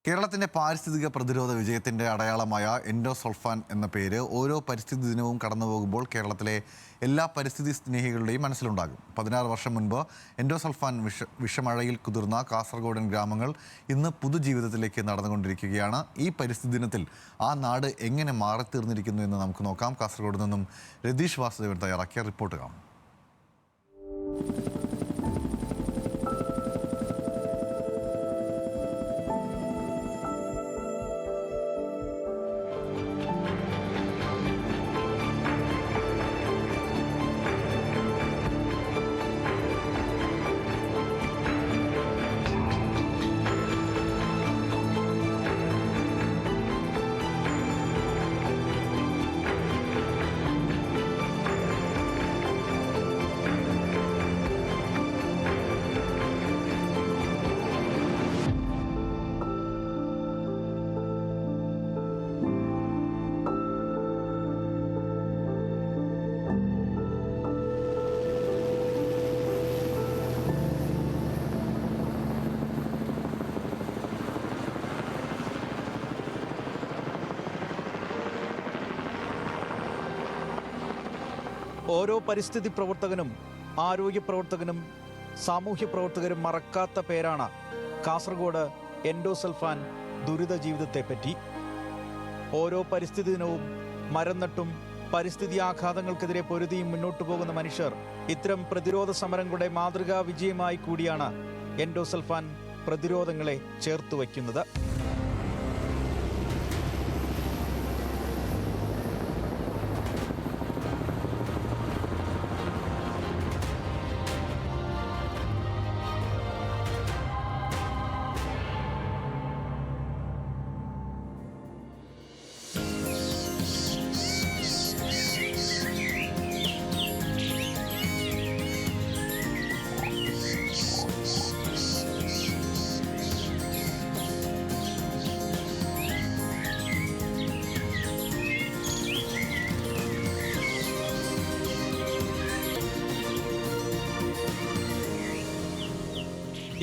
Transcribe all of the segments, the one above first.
കേരളത്തിൻ്റെ പാരിസ്ഥിതിക പ്രതിരോധ വിജയത്തിൻ്റെ അടയാളമായ എൻഡോസൾഫാൻ എന്ന പേര് ഓരോ പരിസ്ഥിതി ദിനവും കടന്നുപോകുമ്പോൾ കേരളത്തിലെ എല്ലാ പരിസ്ഥിതി സ്നേഹികളുടെയും മനസ്സിലുണ്ടാകും. 16 വർഷം മുൻപ് എൻഡോസൾഫാൻ വിഷമഴയിൽ കുതിർന്ന കാസർഗോഡൻ ഗ്രാമങ്ങൾ ഇന്ന് പുതുജീവിതത്തിലേക്ക് നടന്നുകൊണ്ടിരിക്കുകയാണ്. ഈ പരിസ്ഥിതി ദിനത്തിൽ ആ നാട് എങ്ങനെ മാറിത്തീർന്നിരിക്കുന്നു എന്ന് നമുക്ക് നോക്കാം. കാസർഗോഡ് നിന്നും രതീഷ് വാസുദേവൻ തയ്യാറാക്കിയ റിപ്പോർട്ട് കാണാം. ഓരോ പരിസ്ഥിതി പ്രവർത്തകനും ആരോഗ്യ പ്രവർത്തകനും സാമൂഹ്യ പ്രവർത്തകരും മറക്കാത്ത പേരാണ് കാസർഗോഡ് എൻഡോസൾഫാൻ ദുരിത ജീവിതത്തെപ്പറ്റി. ഓരോ പരിസ്ഥിതി ദിനവും മരം നട്ടും പരിസ്ഥിതി ആഘാതങ്ങൾക്കെതിരെ പൊരുതിയും മുന്നോട്ടു പോകുന്ന മനുഷ്യർ ഇത്തരം പ്രതിരോധ സമരങ്ങളുടെ മാതൃകാ വിജയമായി കൂടിയാണ് എൻഡോസൾഫാൻ പ്രതിരോധങ്ങളെ ചേർത്ത് വയ്ക്കുന്നത്.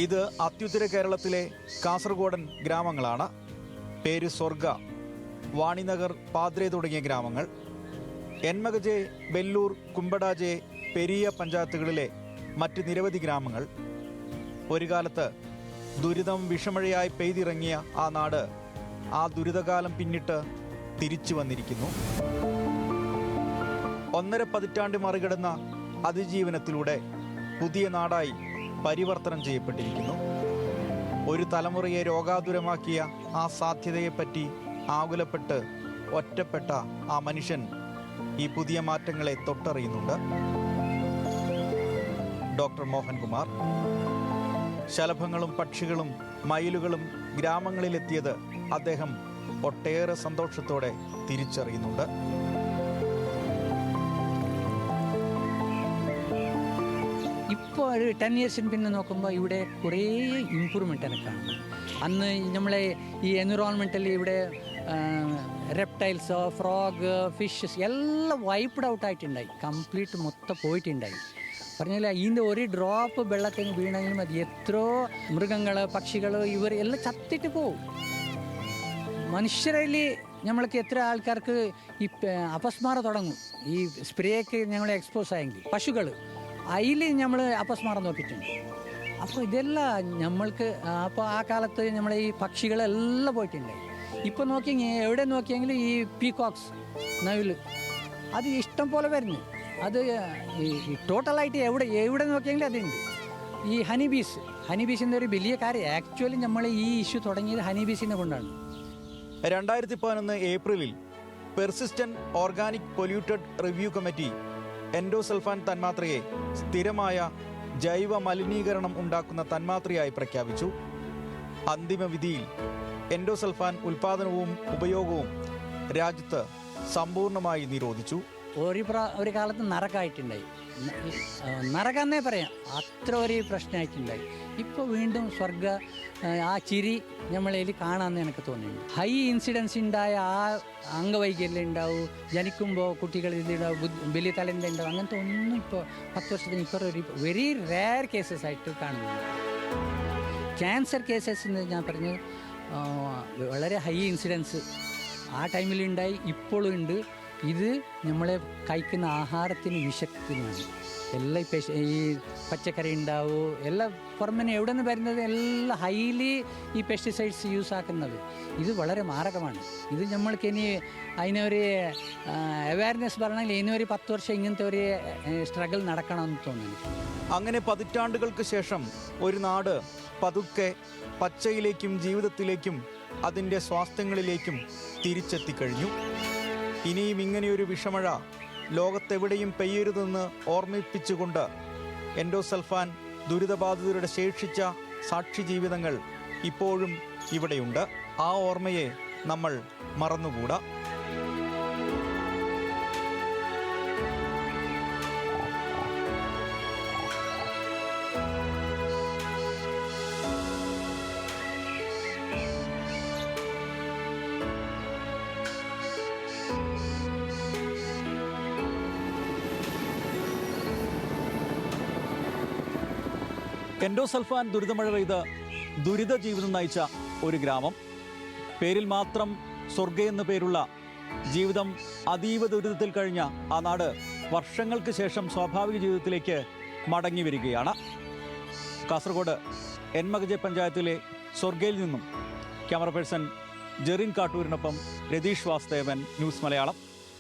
ഇത് അത്യുത്തര കേരളത്തിലെ കാസർഗോഡൻ ഗ്രാമങ്ങളാണ്. പേര് സ്വർഗ, വാണിനഗർ, പാദ്രെ തുടങ്ങിയ ഗ്രാമങ്ങൾ. എൻമകജെ, ബെല്ലൂർ, കുമ്പടാജെ, പെരിയ പഞ്ചായത്തുകളിലെ മറ്റ് നിരവധി ഗ്രാമങ്ങൾ. ഒരു കാലത്ത് ദുരിതം വിഷമഴയായി പെയ്തിറങ്ങിയ ആ നാട് ആ ദുരിതകാലം പിന്നിട്ട് തിരിച്ചു വന്നിരിക്കുന്നു. 1.5 പതിറ്റാണ്ട് മറികടന്ന അതിജീവനത്തിലൂടെ പുതിയ നാടായി പരിവർത്തനം ചെയ്യപ്പെട്ടിരിക്കുന്നു. ഒരു തലമുറയെ രോഗാതുരമാക്കിയ ആ സാധ്യതയെപ്പറ്റി ആകുലപ്പെട്ട് ഒറ്റപ്പെട്ട ആ മനുഷ്യൻ ഈ പുതിയ മാറ്റങ്ങളെ തൊട്ടറിയുന്നുണ്ട്. ഡോക്ടർ മോഹൻകുമാർ. ശലഭങ്ങളും പക്ഷികളും മയിലുകളും ഗ്രാമങ്ങളിലെത്തിയത് അദ്ദേഹം ഒട്ടേറെ സന്തോഷത്തോടെ തിരിച്ചറിയുന്നുണ്ട്. ഇപ്പോൾ ഒരു 10 ഇയേഴ്സിന് പിന്നെ നോക്കുമ്പോൾ ഇവിടെ കുറേ ഇമ്പ്രൂവ്മെൻ്റ് ആണ് കാണുന്നത്. അന്ന് നമ്മളെ ഈ എൻവിറോൺമെൻറ്റലി ഇവിടെ റെപ്റ്റൈൽസ്, ഫ്രോഗ്, ഫിഷസ് എല്ലാം വൈപ്ഡ് ഔട്ട് ആയിട്ടുണ്ടായി. കംപ്ലീറ്റ് മൊത്തം പോയിട്ടുണ്ടായി. പറഞ്ഞാൽ ഇതിൻ്റെ ഒരു ഡ്രോപ്പ് വെള്ളത്തിന് വീണെങ്കിലും അത് എത്രയോ മൃഗങ്ങൾ, പക്ഷികൾ ഇവർ എല്ലാം ചത്തിട്ട് പോവും. മനുഷ്യരിൽ നമ്മൾക്ക് എത്ര ആൾക്കാർക്ക് ഈ അപസ്മാരം തുടങ്ങും. ഈ സ്പ്രേക്ക് നമ്മൾ എക്സ്പോസ് ആയെങ്കിൽ പശുക്കൾ അതിൽ നമ്മൾ അപസ്മാരം നോക്കിയിട്ടുണ്ട്. അപ്പോൾ ഇതെല്ലാം നമ്മൾക്ക് അപ്പോൾ ആ കാലത്ത് നമ്മൾ ഈ പക്ഷികളെല്ലാം പോയിട്ടുണ്ടായി. ഇപ്പോൾ നോക്കിയെങ്കിൽ എവിടെ നോക്കിയെങ്കിലും ഈ പീകോക്സ്, നവിൽ അത് ഇഷ്ടം പോലെ വരുന്നു. അത് ഈ ടോട്ടലായിട്ട് എവിടെ നോക്കിയെങ്കിലും അതുണ്ട്. ഈ ഹണിബീസിൻ്റെ ഒരു വലിയ കാര്യം ആക്ച്വലി നമ്മൾ ഈ ഇഷ്യൂ തുടങ്ങിയത് ഹണിബീസിനെ കൊണ്ടാണ്. 2011 ഏപ്രിലിൽ persistent organic polluted review committee endosulfan തന്മാത്രയെ സ്ഥിരമായ ജൈവ മലിനീകരണം ഉണ്ടാക്കുന്ന തന്മാത്രയായി പ്രഖ്യാപിച്ചു. അന്തിമ വിധിയിൽ എൻഡോസൾഫാൻ ഉൽപാദനവും ഉപയോഗവും രാജ്യത്ത് സമ്പൂർണ്ണമായി നിരോധിച്ചു. ഒരു കാലത്ത് നരകമായിട്ടുണ്ടായി. നരകമെന്നേ പറയാം, അത്ര ഒരു പ്രശ്നമായിട്ടുണ്ടായി. ഇപ്പോൾ വീണ്ടും സ്വർഗ ആ ചിരി നമ്മളതിൽ കാണാമെന്ന് എനിക്ക് തോന്നുന്നുണ്ട്. ഹൈ ഇൻസിഡൻസ് ഉണ്ടായ ആ അംഗവൈകല്യം ഉണ്ടാവും, ജനിക്കുമ്പോൾ കുട്ടികൾ ഇതിലുണ്ടാവും, വലിയ തലൻ്റെ ഉണ്ടാവും, അങ്ങനത്തെ ഒന്നും ഇപ്പോൾ 10 വർഷത്തിന് ഇപ്പോൾ ഒരു വെരി റെയർ കേസസ് ആയിട്ട് കാണുന്നുണ്ട്. ക്യാൻസർ കേസസ് എന്ന് ഞാൻ പറഞ്ഞത് വളരെ ഹൈ ഇൻസിഡൻസ് ആ ടൈമിലുണ്ടായി, ഇപ്പോഴും ഉണ്ട്. ഇത് നമ്മളെ കഴിക്കുന്ന ആഹാരത്തിന് വിഷത്തിനാണ്. എല്ലാം ഈ പച്ചക്കറി ഉണ്ടാവും, എല്ലാം പുറമെ എവിടെ നിന്ന് വരുന്നത് എല്ലാം ഹൈലി ഈ പെസ്റ്റിസൈഡ്സ് യൂസ് ആക്കുന്നത്. ഇത് വളരെ മാരകമാണ്. ഇത് നമ്മൾക്ക് ഇനി അതിനൊരു അവയർനെസ് പറഞ്ഞാൽ ഇനിയൊരു 10 വർഷം ഇങ്ങനത്തെ ഒരു സ്ട്രഗിൾ നടക്കണമെന്ന് തോന്നുന്നു. അങ്ങനെ പതിറ്റാണ്ടുകൾക്ക് ശേഷം ഒരു നാട് പതുക്കെ പച്ചയിലേക്കും ജീവിതത്തിലേക്കും അതിൻ്റെ സ്വാസ്ഥ്യങ്ങളിലേക്കും തിരിച്ചെത്തിക്കഴിഞ്ഞു. ഇനിയും ഇങ്ങനെയൊരു വിഷമഴ ലോകത്തെവിടെയും പെയ്യരുതെന്ന് ഓർമ്മിപ്പിച്ചുകൊണ്ട് എൻഡോസൾഫാൻ ദുരിതബാധിതരുടെ ശേഷിച്ച സാക്ഷി ജീവിതങ്ങൾ ഇപ്പോഴും ഇവിടെയുണ്ട്. ആ ഓർമ്മയെ നമ്മൾ മറന്നുകൂടാ. എൻഡോസൾഫാൻ ദുരിതമഴ പെയ്ത് ദുരിത ജീവിതം നയിച്ച ഒരു ഗ്രാമം. പേരിൽ മാത്രം സ്വർഗ എന്ന പേരുള്ള ജീവിതം അതീവ ദുരിതത്തിൽ കഴിഞ്ഞ ആ നാട് വർഷങ്ങൾക്ക് ശേഷം സ്വാഭാവിക ജീവിതത്തിലേക്ക് മടങ്ങി വരികയാണ്. കാസർഗോഡ് എൻമകജെ പഞ്ചായത്തിലെ സ്വർഗയിൽ നിന്നും ക്യാമറ പേഴ്സൺ ജെറിൻ കാട്ടൂരിനൊപ്പം രതീഷ് വാസ്തേവൻ, ന്യൂസ് മലയാളം.